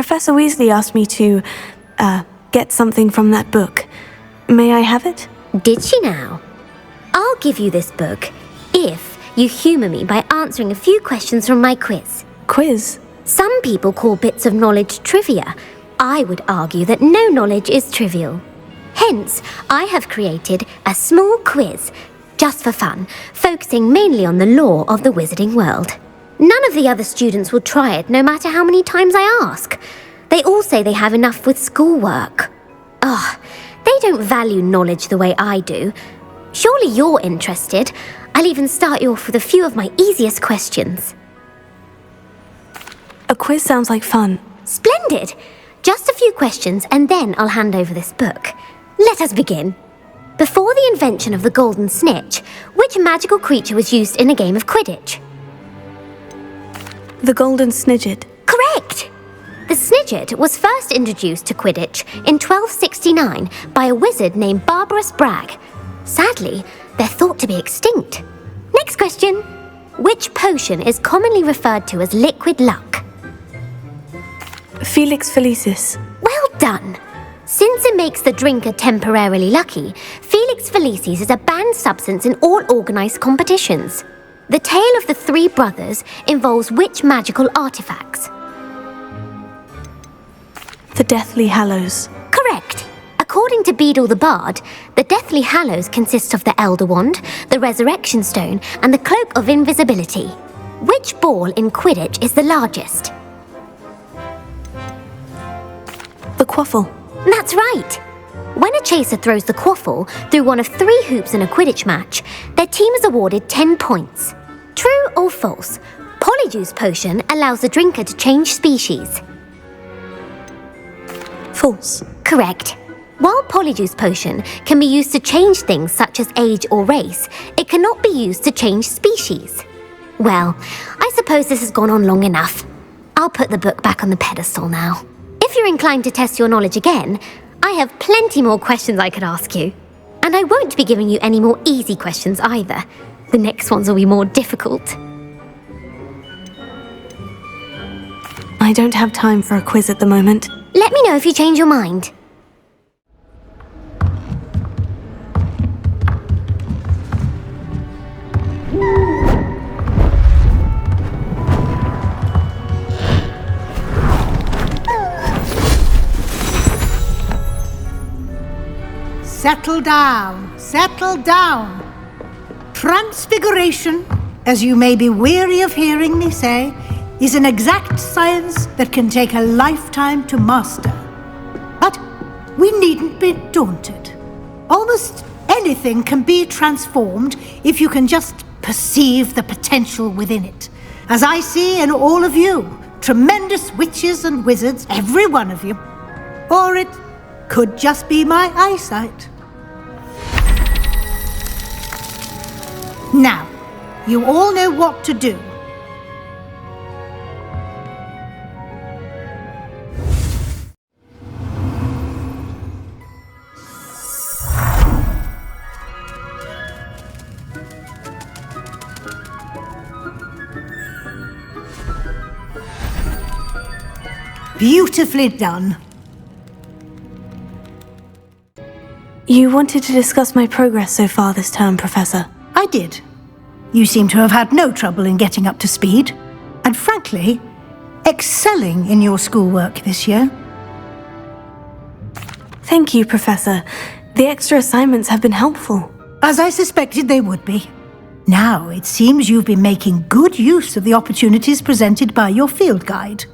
Professor Weasley asked me to, get something from that book. May I have it? Did she now? I'll give you this book if you humour me by answering a few questions from my quiz. Quiz? Some people call bits of knowledge trivia. I would argue that no knowledge is trivial. Hence, I have created a small quiz, just for fun, focusing mainly on the lore of the wizarding world. None of the other students will try it, no matter how many times I ask. They all say they have enough with schoolwork. Ugh, they don't value knowledge the way I do. Surely you're interested. I'll even start you off with a few of my easiest questions. A quiz sounds like fun. Splendid! Just a few questions and then I'll hand over this book. Let us begin. Before the invention of the golden snitch, which magical creature was used in a game of Quidditch? The golden snidget. Correct! The snidget was first introduced to Quidditch in 1269 by a wizard named Barbarous Bragg. Sadly, they're thought to be extinct. Next question. Which potion is commonly referred to as liquid luck? Felix Felicis. Well done! Since it makes the drinker temporarily lucky, Felix Felicis is a banned substance in all organised competitions. The tale of the three brothers involves which magical artifacts? The Deathly Hallows. Correct! According to Beedle the Bard, the Deathly Hallows consists of the Elder Wand, the Resurrection Stone, and the Cloak of Invisibility. Which ball in Quidditch is the largest? The Quaffle. That's right! When a chaser throws the quaffle through one of 3 hoops in a Quidditch match, their team is awarded 10 points. True or false? Polyjuice Potion allows the drinker to change species. False. Correct. While Polyjuice Potion can be used to change things such as age or race, it cannot be used to change species. Well, I suppose this has gone on long enough. I'll put the book back on the pedestal now. If you're inclined to test your knowledge again, I have plenty more questions I could ask you. And I won't be giving you any more easy questions either. The next ones will be more difficult. I don't have time for a quiz at the moment. Let me know if you change your mind. Settle down, settle down. Transfiguration, as you may be weary of hearing me say, is an exact science that can take a lifetime to master. But we needn't be daunted. Almost anything can be transformed if you can just perceive the potential within it. As I see in all of you, tremendous witches and wizards, every one of you. Or it could just be my eyesight. Now, you all know what to do. Beautifully done. You wanted to discuss my progress so far this term, Professor. I did. You seem to have had no trouble in getting up to speed, and frankly, excelling in your schoolwork this year. Thank you, Professor. The extra assignments have been helpful. As I suspected they would be. Now it seems you've been making good use of the opportunities presented by your field guide.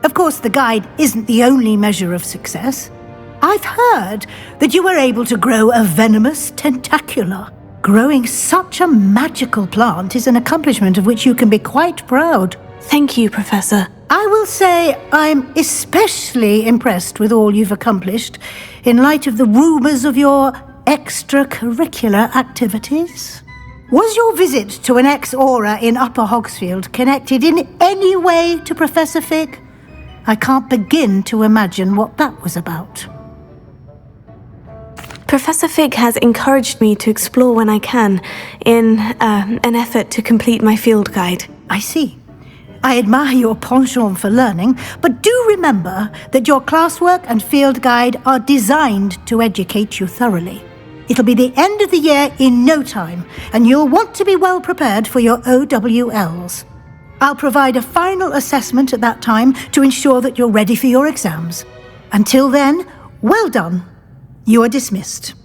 Of course, the guide isn't the only measure of success. I've heard that you were able to grow a venomous tentacula. Growing such a magical plant is an accomplishment of which you can be quite proud. Thank you, Professor. I will say I'm especially impressed with all you've accomplished in light of the rumours of your extracurricular activities. Was your visit to an ex-aura in Upper Hogsfield connected in any way to Professor Fig? I can't begin to imagine what that was about. Professor Fig has encouraged me to explore when I can, in an effort to complete my field guide. I see. I admire your penchant for learning, but do remember that your classwork and field guide are designed to educate you thoroughly. It'll be the end of the year in no time, and you'll want to be well prepared for your OWLs. I'll provide a final assessment at that time to ensure that you're ready for your exams. Until then, well done. You are dismissed.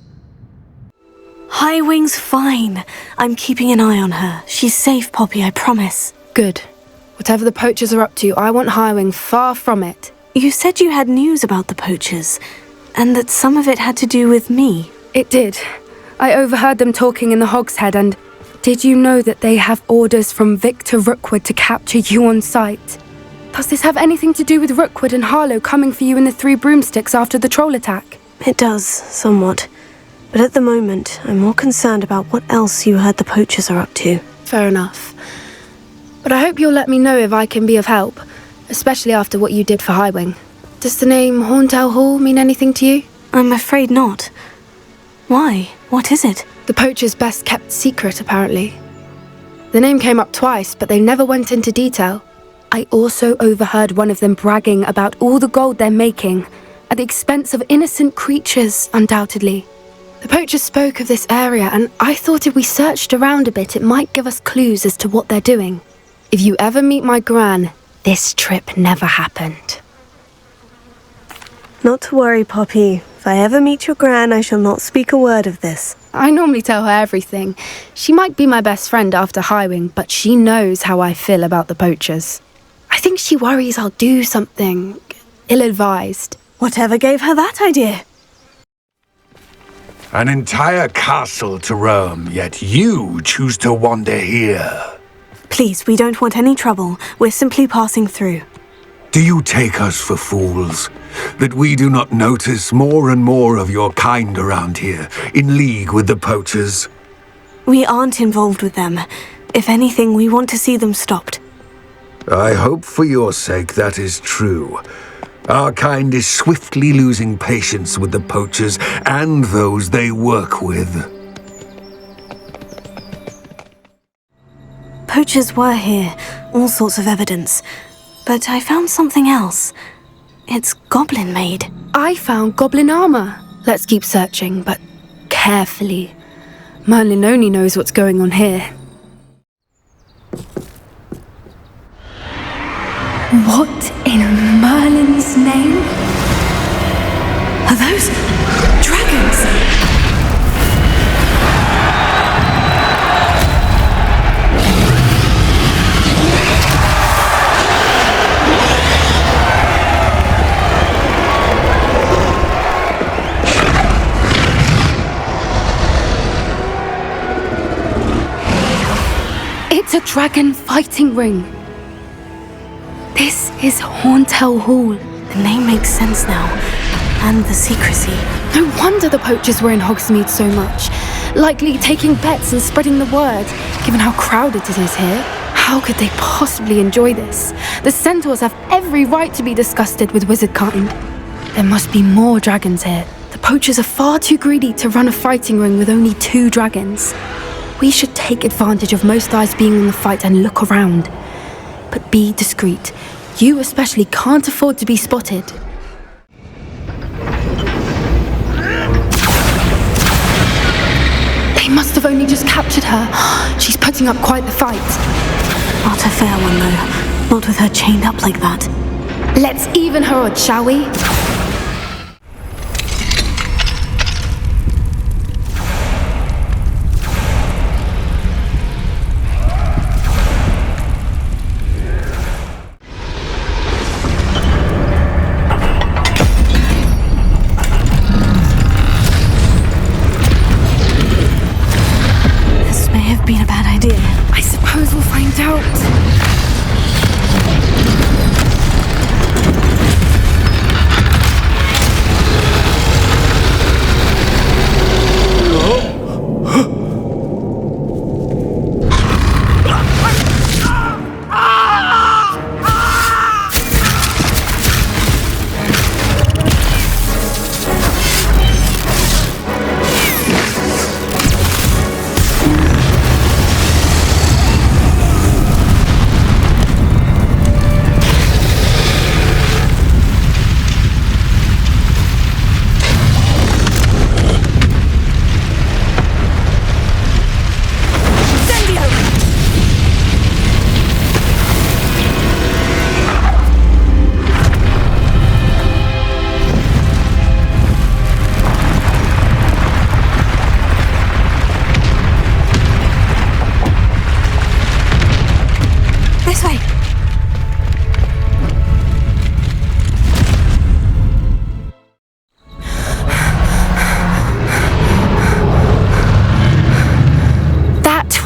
Highwing's fine. I'm keeping an eye on her. She's safe, Poppy, I promise. Good. Whatever the poachers are up to, I want Highwing far from it. You said you had news about the poachers, and that some of it had to do with me. It did. I overheard them talking in the Hogshead, and did you know that they have orders from Victor Rookwood to capture you on sight? Does this have anything to do with Rookwood and Harlow coming for you in the Three Broomsticks after the troll attack? It does, somewhat. But at the moment, I'm more concerned about what else you heard the poachers are up to. Fair enough. But I hope you'll let me know if I can be of help, especially after what you did for Highwing. Does the name Horntail Hall mean anything to you? I'm afraid not. Why? What is it? The poachers' best kept secret, apparently. The name came up twice, but they never went into detail. I also overheard one of them bragging about all the gold they're making, at the expense of innocent creatures, undoubtedly. The poachers spoke of this area, and I thought if we searched around a bit, it might give us clues as to what they're doing. If you ever meet my gran, this trip never happened. Not to worry, Poppy. If I ever meet your gran, I shall not speak a word of this. I normally tell her everything. She might be my best friend after Highwing, but she knows how I feel about the poachers. I think she worries I'll do something ill-advised. Whatever gave her that idea? An entire castle to roam, yet you choose to wander here. Please, we don't want any trouble. We're simply passing through. Do you take us for fools? That we do not notice more and more of your kind around here, in league with the poachers? We aren't involved with them. If anything, we want to see them stopped. I hope for your sake that is true. Our kind is swiftly losing patience with the poachers and those they work with. Poachers were here, all sorts of evidence. But I found something else. It's goblin-made. I found goblin armor. Let's keep searching, but carefully. Merlin only knows what's going on here. What in Merlin's name? Are those dragons? It's a dragon fighting ring. This is Horntail Hall. The name makes sense now. And the secrecy. No wonder the poachers were in Hogsmeade so much. Likely taking bets and spreading the word, given how crowded it is here. How could they possibly enjoy this? The centaurs have every right to be disgusted with wizardkind. There must be more dragons here. The poachers are far too greedy to run a fighting ring with only 2 dragons. We should take advantage of most eyes being in the fight and look around. But be discreet. You especially can't afford to be spotted. They must have only just captured her. She's putting up quite the fight. Not a fair one, though. Not with her chained up like that. Let's even her odds, shall we? Been a bad idea. I suppose we'll find out.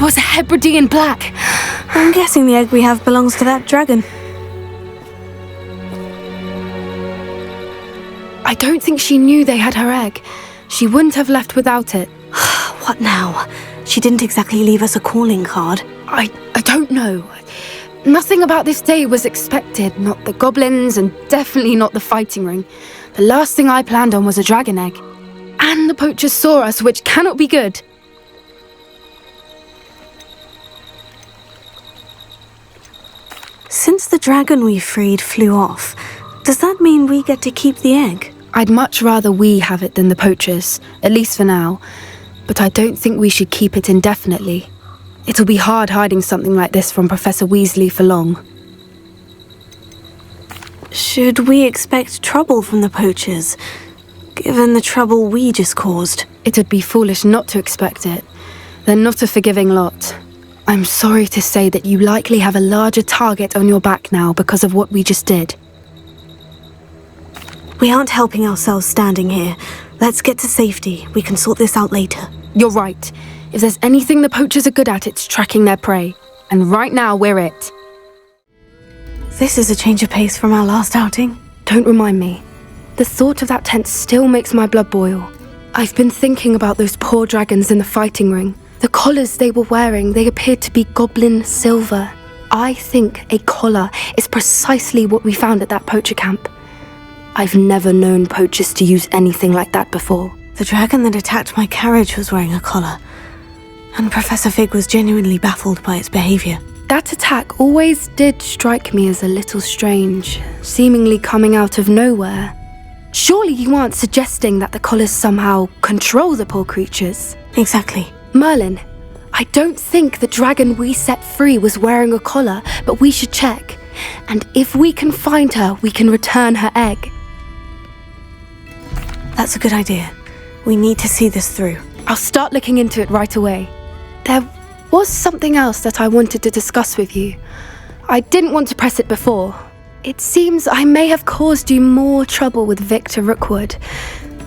was Hebridean black. I'm guessing the egg we have belongs to that dragon. I don't think she knew they had her egg. She wouldn't have left without it. What now? She didn't exactly leave us a calling card. I don't know. Nothing about this day was expected. Not the goblins, and definitely not the fighting ring. The last thing I planned on was a dragon egg. And the poachers saw us, which cannot be good. Since the dragon we freed flew off, does that mean we get to keep the egg? I'd much rather we have it than the poachers, at least for now. But I don't think we should keep it indefinitely. It'll be hard hiding something like this from Professor Weasley for long. Should we expect trouble from the poachers, given the trouble we just caused? It would be foolish not to expect it. They're not a forgiving lot. I'm sorry to say that you likely have a larger target on your back now because of what we just did. We aren't helping ourselves standing here. Let's get to safety. We can sort this out later. You're right. If there's anything the poachers are good at, it's tracking their prey. And right now, we're it. This is a change of pace from our last outing. Don't remind me. The thought of that tent still makes my blood boil. I've been thinking about those poor dragons in the fighting ring. The collars they were wearing, they appeared to be goblin silver. I think a collar is precisely what we found at that poacher camp. I've never known poachers to use anything like that before. The dragon that attacked my carriage was wearing a collar, and Professor Fig was genuinely baffled by its behavior. That attack always did strike me as a little strange, seemingly coming out of nowhere. Surely you aren't suggesting that the collars somehow control the poor creatures? Exactly. Merlin, I don't think the dragon we set free was wearing a collar, but we should check. And if we can find her, we can return her egg. That's a good idea. We need to see this through. I'll start looking into it right away. There was something else that I wanted to discuss with you. I didn't want to press it before. It seems I may have caused you more trouble with Victor Rookwood.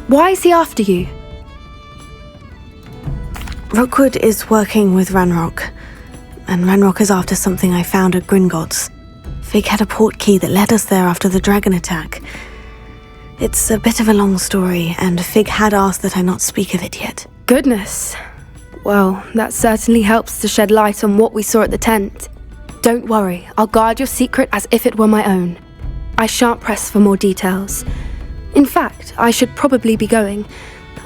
Why is he after you? Rookwood is working with Ranrock, and Ranrock is after something I found at Gringotts. Fig had a portkey that led us there after the dragon attack. It's a bit of a long story, and Fig had asked that I not speak of it yet. Goodness. Well, that certainly helps to shed light on what we saw at the tent. Don't worry, I'll guard your secret as if it were my own. I shan't press for more details. In fact, I should probably be going.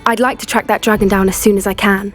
I'd like to track that dragon down as soon as I can.